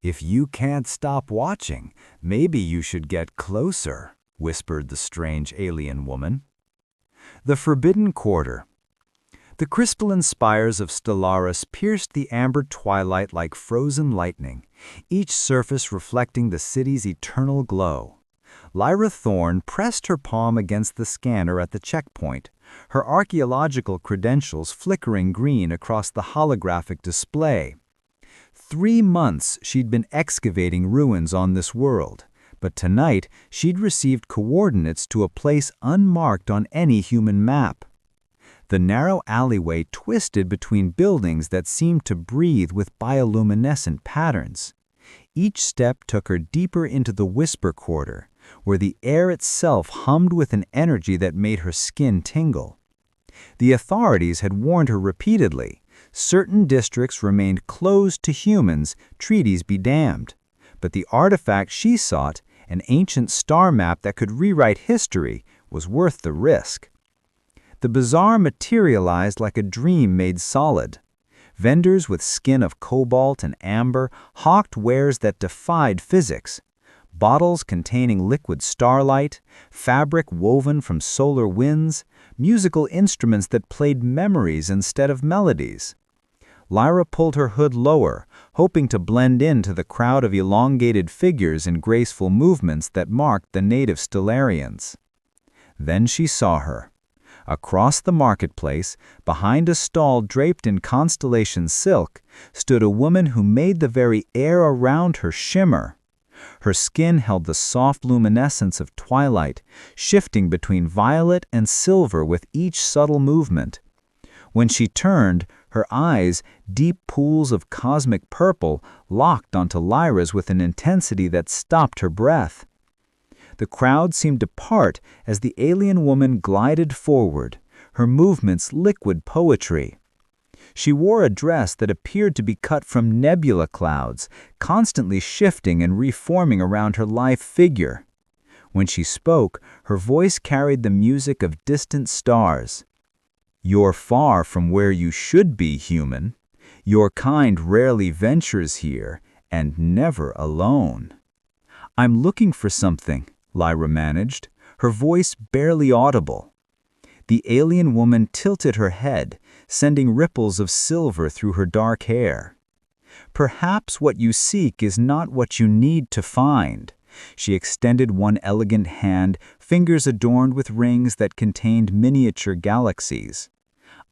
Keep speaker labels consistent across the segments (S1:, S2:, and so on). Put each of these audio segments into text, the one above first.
S1: "If you can't stop watching, maybe you should get closer," whispered the strange alien woman. The Forbidden Quarter. The crystalline spires of Stellaris pierced the amber twilight like frozen lightning, each surface reflecting the city's eternal glow. Lyra Thorne pressed her palm against the scanner at the checkpoint, her archaeological credentials flickering green across the holographic display. 3 months she'd been excavating ruins on this world, but tonight she'd received coordinates to a place unmarked on any human map. The narrow alleyway twisted between buildings that seemed to breathe with bioluminescent patterns. Each step took her deeper into the Whisper Quarter, where the air itself hummed with an energy that made her skin tingle. The authorities had warned her repeatedly. Certain districts remained closed to humans, treaties be damned. But the artifact she sought, an ancient star map that could rewrite history, was worth the risk. The bazaar materialized like a dream made solid. Vendors with skin of cobalt and amber hawked wares that defied physics. Bottles containing liquid starlight, fabric woven from solar winds, musical instruments that played memories instead of melodies. Lyra pulled her hood lower, hoping to blend into the crowd of elongated figures and graceful movements that marked the native Stellarians. Then she saw her. Across the marketplace, behind a stall draped in constellation silk, stood a woman who made the very air around her shimmer. Her skin held the soft luminescence of twilight, shifting between violet and silver with each subtle movement. When she turned, her eyes, deep pools of cosmic purple, locked onto Lyra's with an intensity that stopped her breath. The crowd seemed to part as the alien woman glided forward, her movements liquid poetry. She wore a dress that appeared to be cut from nebula clouds, constantly shifting and reforming around her lithe figure. When she spoke, her voice carried the music of distant stars. "You're far from where you should be, human. Your kind rarely ventures here, and never alone." "I'm looking for something," Lyra managed, her voice barely audible. The alien woman tilted her head, sending ripples of silver through her dark hair. "Perhaps what you seek is not what you need to find." She extended one elegant hand, fingers adorned with rings that contained miniature galaxies.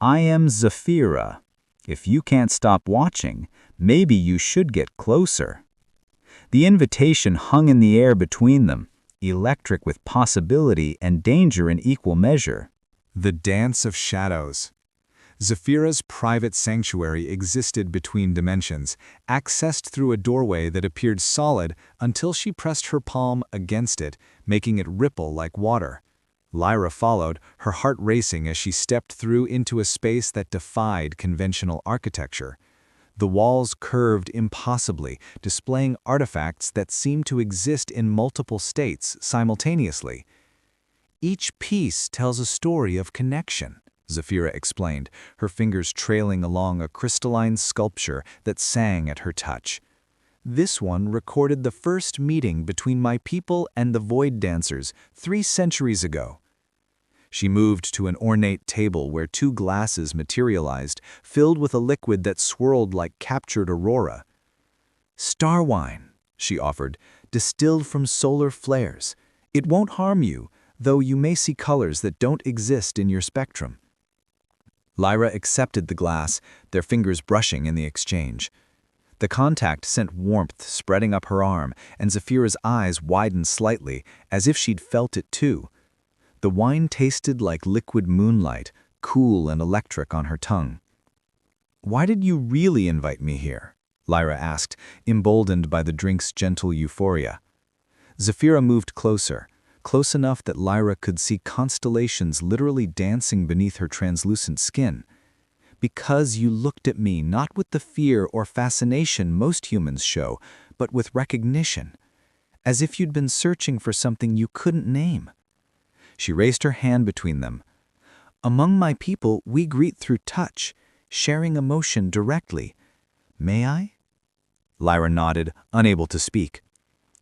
S1: "I am Zephyra. If you can't stop watching, maybe you should get closer." The invitation hung in the air between them, electric with possibility and danger in equal measure.
S2: The Dance of Shadows. Zephyra's private sanctuary existed between dimensions, accessed through a doorway that appeared solid until she pressed her palm against it, making it ripple like water. Lyra followed, her heart racing as she stepped through into a space that defied conventional architecture. The walls curved impossibly, displaying artifacts that seemed to exist in multiple states simultaneously. "Each piece tells a story of connection," Zephyra explained, her fingers trailing along a crystalline sculpture that sang at her touch. "This one recorded the first meeting between my people and the Void Dancers 3 centuries ago." She moved to an ornate table where 2 glasses materialized, filled with a liquid that swirled like captured aurora. "Star wine," she offered, "distilled from solar flares. It won't harm you, though you may see colors that don't exist in your spectrum." Lyra accepted the glass, their fingers brushing in the exchange. The contact sent warmth spreading up her arm, and Zephyra's eyes widened slightly, as if she'd felt it too. The wine tasted like liquid moonlight, cool and electric on her tongue. "Why did you really invite me here?" Lyra asked, emboldened by the drink's gentle euphoria. Zephyra moved closer, close enough that Lyra could see constellations literally dancing beneath her translucent skin. "Because you looked at me not with the fear or fascination most humans show, but with recognition, as if you'd been searching for something you couldn't name." She raised her hand between them. "Among my people, we greet through touch, sharing emotion directly. May I?" Lyra nodded, unable to speak.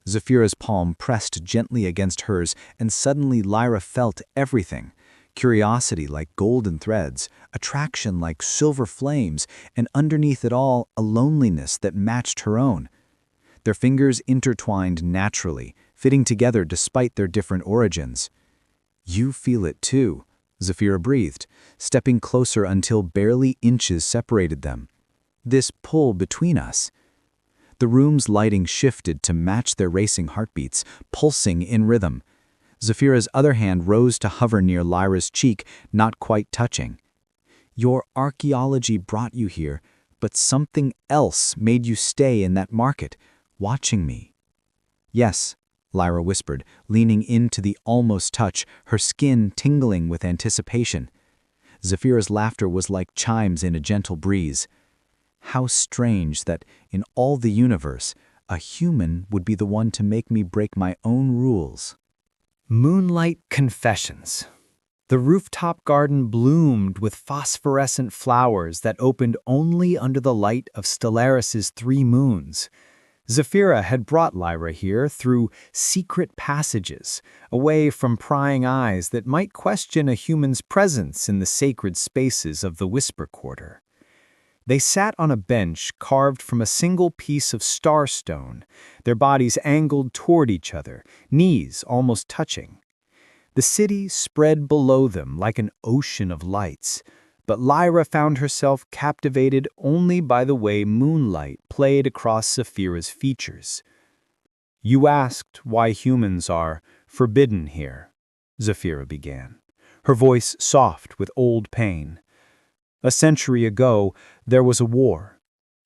S2: Zephyra's palm pressed gently against hers, and suddenly Lyra felt everything. Curiosity like golden threads, attraction like silver flames, and underneath it all, a loneliness that matched her own. Their fingers intertwined naturally, fitting together despite their different origins. "You feel it too," Zephyra breathed, stepping closer until barely inches separated them. "This pull between us." The room's lighting shifted to match their racing heartbeats, pulsing in rhythm. Zephyra's other hand rose to hover near Lyra's cheek, not quite touching. "Your archaeology brought you here, but something else made you stay in that market, watching me." "Yes," Lyra whispered, leaning into the almost touch, her skin tingling with anticipation. Zephyra's laughter was like chimes in a gentle breeze. "How strange that, in all the universe, a human would be the one to make me break my own rules."
S1: Moonlight confessions. The rooftop garden bloomed with phosphorescent flowers that opened only under the light of Stellaris's 3 moons. Zephyra had brought Lyra here through secret passages, away from prying eyes that might question a human's presence in the sacred spaces of the Whisper Quarter. They sat on a bench carved from a single piece of starstone, their bodies angled toward each other, knees almost touching. The city spread below them like an ocean of lights, but Lyra found herself captivated only by the way moonlight played across Zephyra's features. "You asked why humans are forbidden here," Zephyra began, her voice soft with old pain. "A century ago, there was a war,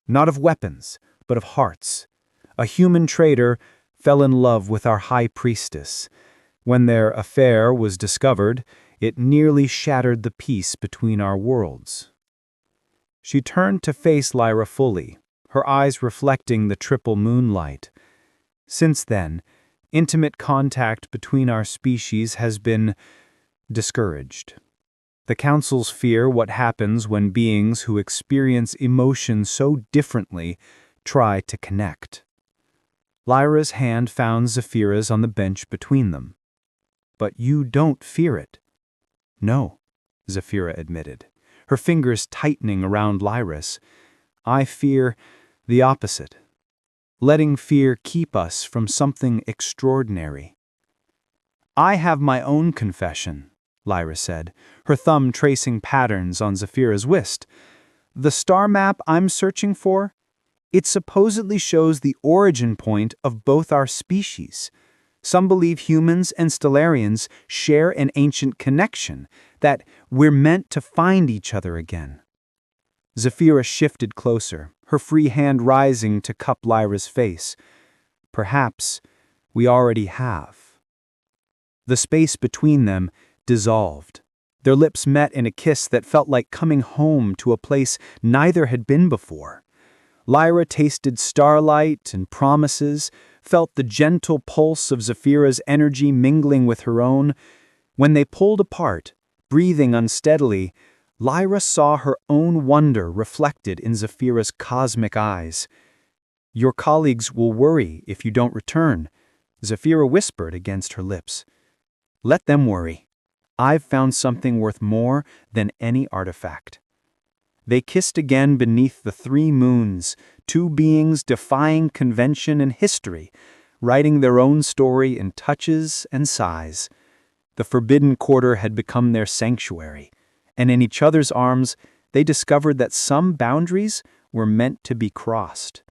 S1: not of weapons, but of hearts. A human trader fell in love with our high priestess. When their affair was discovered, it nearly shattered the peace between our worlds." She turned to face Lyra fully, her eyes reflecting the triple moonlight. "Since then, intimate contact between our species has been discouraged. The councils fear what happens when beings who experience emotion so differently try to connect." Lyra's hand found Zephyra's on the bench between them. "But you don't fear it." "No," Zephyra admitted, her fingers tightening around Lyra's. "I fear the opposite. Letting fear keep us from something extraordinary." "I have my own confession," Lyra said, her thumb tracing patterns on Zephyra's wrist. "The star map I'm searching for? It supposedly shows the origin point of both our species. Some believe humans and Stellarians share an ancient connection, that we're meant to find each other again." Zephyra shifted closer, her free hand rising to cup Lyra's face. "Perhaps we already have." The space between them dissolved. Their lips met in a kiss that felt like coming home to a place neither had been before. Lyra tasted starlight and promises, felt the gentle pulse of Zephyra's energy mingling with her own. When they pulled apart, breathing unsteadily, Lyra saw her own wonder reflected in Zephyra's cosmic eyes. "Your colleagues will worry if you don't return," Zephyra whispered against her lips. "Let them worry. I've found something worth more than any artifact." They kissed again beneath the 3 moons, 2 beings defying convention and history, writing their own story in touches and sighs. The Forbidden Quarter had become their sanctuary, and in each other's arms they discovered that some boundaries were meant to be crossed.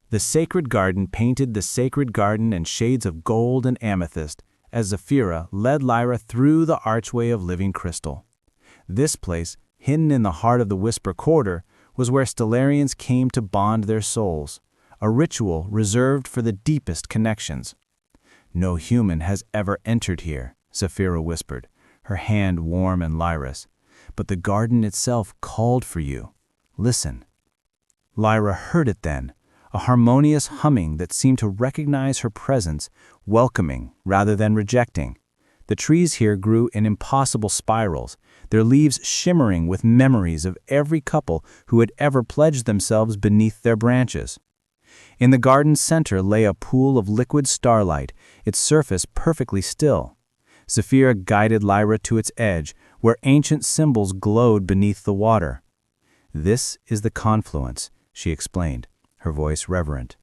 S2: The sacred garden painted the sacred garden in shades of gold and amethyst, as Zephyra led Lyra through the archway of living crystal. This place, hidden in the heart of the Whisper Quarter, was where Stellarians came to bond their souls, a ritual reserved for the deepest connections. "No human has ever entered here," Zephyra whispered, her hand warm in Lyra's. "But the garden itself called for you. Listen." Lyra heard it then, a harmonious humming that seemed to recognize her presence, welcoming rather than rejecting. The trees here grew in impossible spirals, their leaves shimmering with memories of every couple who had ever pledged themselves beneath their branches.
S1: In the garden's center lay a pool of liquid starlight, its surface perfectly still. Zephyra guided Lyra to its edge, where ancient symbols glowed beneath the water. "This is the confluence," she explained, her voice reverent.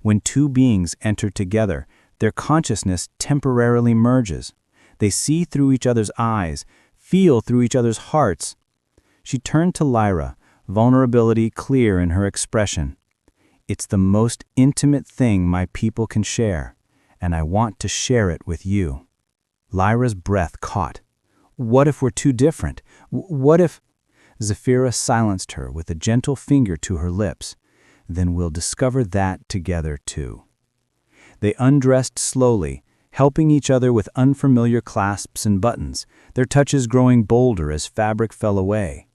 S1: "When two beings enter together, their consciousness temporarily merges. They see through each other's eyes, feel through each other's hearts." She turned to Lyra, vulnerability clear in her expression. "It's the most intimate thing my people can share, and I want to share it with you." Lyra's breath caught. What if we're too different? What if... Zephyra silenced her with a gentle finger to her lips. "Then we'll discover that together too." They undressed slowly, helping each other with unfamiliar clasps and buttons, their touches growing bolder as fabric fell away.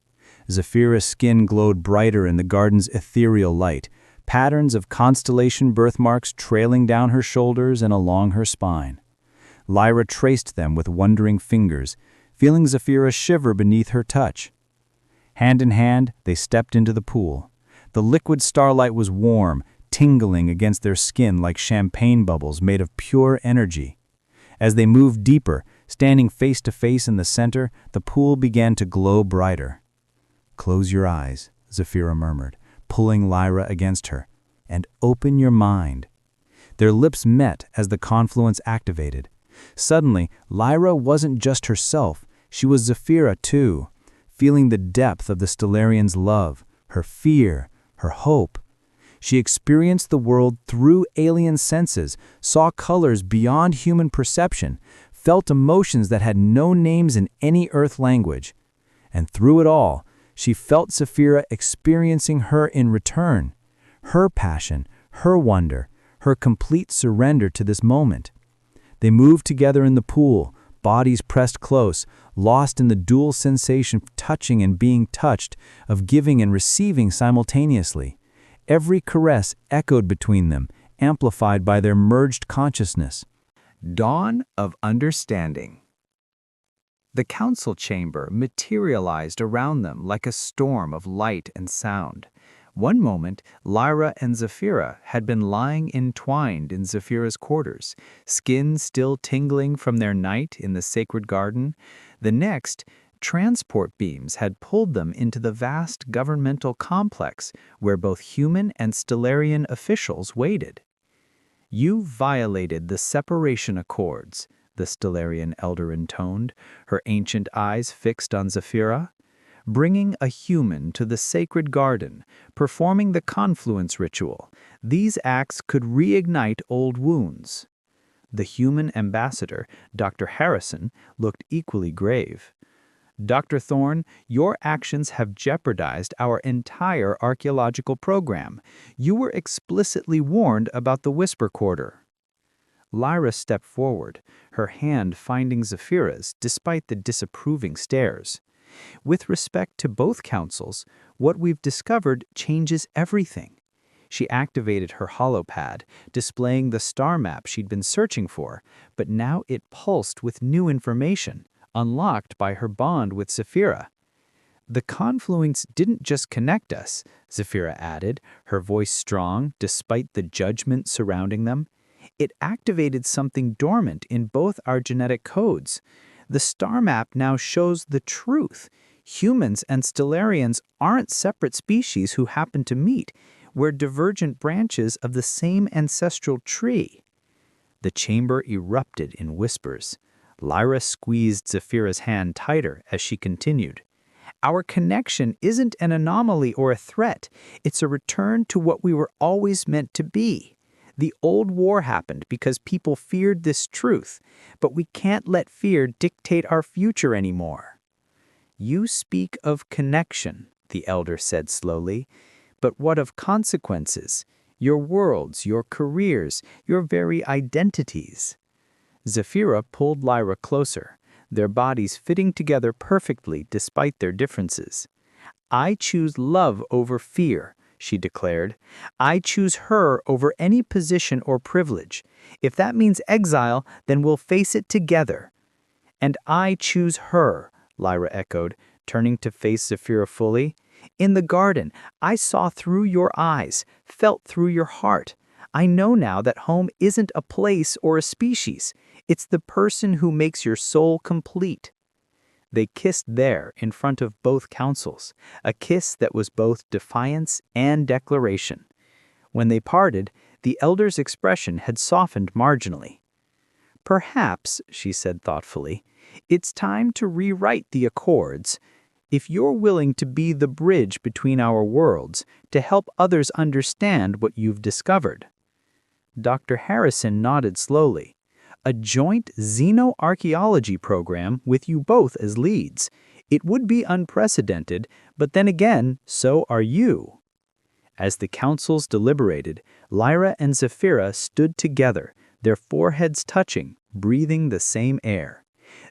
S1: Zephyra's skin glowed brighter in the garden's ethereal light, patterns of constellation birthmarks trailing down her shoulders and along her spine. Lyra traced them with wondering fingers, feeling Zephyra shiver beneath her touch. Hand in hand, they stepped into the pool. The liquid starlight was warm, tingling against their skin like champagne bubbles made of pure energy. As they moved deeper, standing face to face in the center, the pool began to glow brighter. "Close your eyes," Zephyra murmured, pulling Lyra against her, "and open your mind." Their lips met as the confluence activated. Suddenly, Lyra wasn't just herself, she was Zephyra too, feeling the depth of the Stellarian's love, her fear, her hope. She experienced the world through alien senses, saw colors beyond human perception, felt emotions that had no names in any Earth language. And through it all, she felt Zephyra experiencing her in return, her passion, her wonder, her complete surrender to this moment. They moved together in the pool, bodies pressed close, lost in the dual sensation of touching and being touched, of giving and receiving simultaneously. Every caress echoed between them, amplified by their merged consciousness. Dawn of understanding. The council chamber materialized around them like a storm of light and sound. One moment, Lyra and Zephyra had been lying entwined in Zephyra's quarters, skin still tingling from their night in the sacred garden. The next, transport beams had pulled them into the vast governmental complex where both human and Stellarian officials waited. "You violated the separation accords," the Stellarian elder intoned, her ancient eyes fixed on Zephyra. "Bringing a human to the sacred garden, performing the confluence ritual, these acts could reignite old wounds." The human ambassador, Dr. Harrison, looked equally grave. "Dr. Thorne, your actions have jeopardized our entire archaeological program. You were explicitly warned about the Whisper Quarter." Lyra stepped forward, her hand finding Zephyra's despite the disapproving stares. "With respect to both councils, what we've discovered changes everything." She activated her holopad, displaying the star map she'd been searching for, but now it pulsed with new information, unlocked by her bond with Zephyra. "The confluence didn't just connect us," Zephyra added, her voice strong despite the judgment surrounding them. "It activated something dormant in both our genetic codes. The star map now shows the truth. Humans and Stellarians aren't separate species who happen to meet. We're divergent branches of the same ancestral tree." The chamber erupted in whispers. Lyra squeezed Zephyra's hand tighter as she continued. "Our connection isn't an anomaly or a threat. It's a return to what we were always meant to be. The old war happened because people feared this truth, but we can't let fear dictate our future anymore." "You speak of connection," the elder said slowly, "but what of consequences? Your worlds, your careers, your very identities." Zephyra pulled Lyra closer, their bodies fitting together perfectly despite their differences. "I choose love over fear," she declared. "I choose her over any position or privilege. If that means exile, then we'll face it together." "And I choose her," Lyra echoed, turning to face Zephyra fully.
S3: In the garden, I saw through your eyes, felt through your heart. I know now that home isn't a place or a species. It's the person who makes your soul complete." They kissed there in front of both councils, a kiss that was both defiance and declaration. When they parted, the elder's expression had softened marginally. "Perhaps," she said thoughtfully, "it's time to rewrite the accords. If you're willing to be the bridge between our worlds, to help others understand what you've discovered." Dr. Harrison nodded slowly. "A joint xenoarchaeology program with you both as leads. It would be unprecedented, but then again, so are you." As the councils deliberated, Lyra and Zephyra stood together, their foreheads touching, breathing the same air.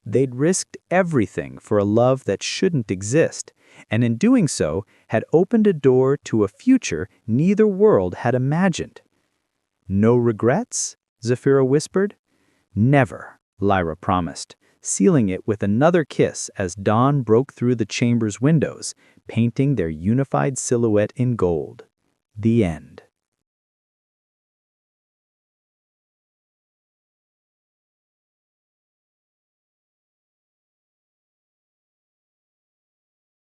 S3: They'd risked everything for a love that shouldn't exist, and in doing so had opened a door to a future neither world had imagined. "No regrets?" Zephyra whispered. "Never," Lyra promised, sealing it with another kiss as dawn broke through the chamber's windows, painting their unified silhouette in gold. The end.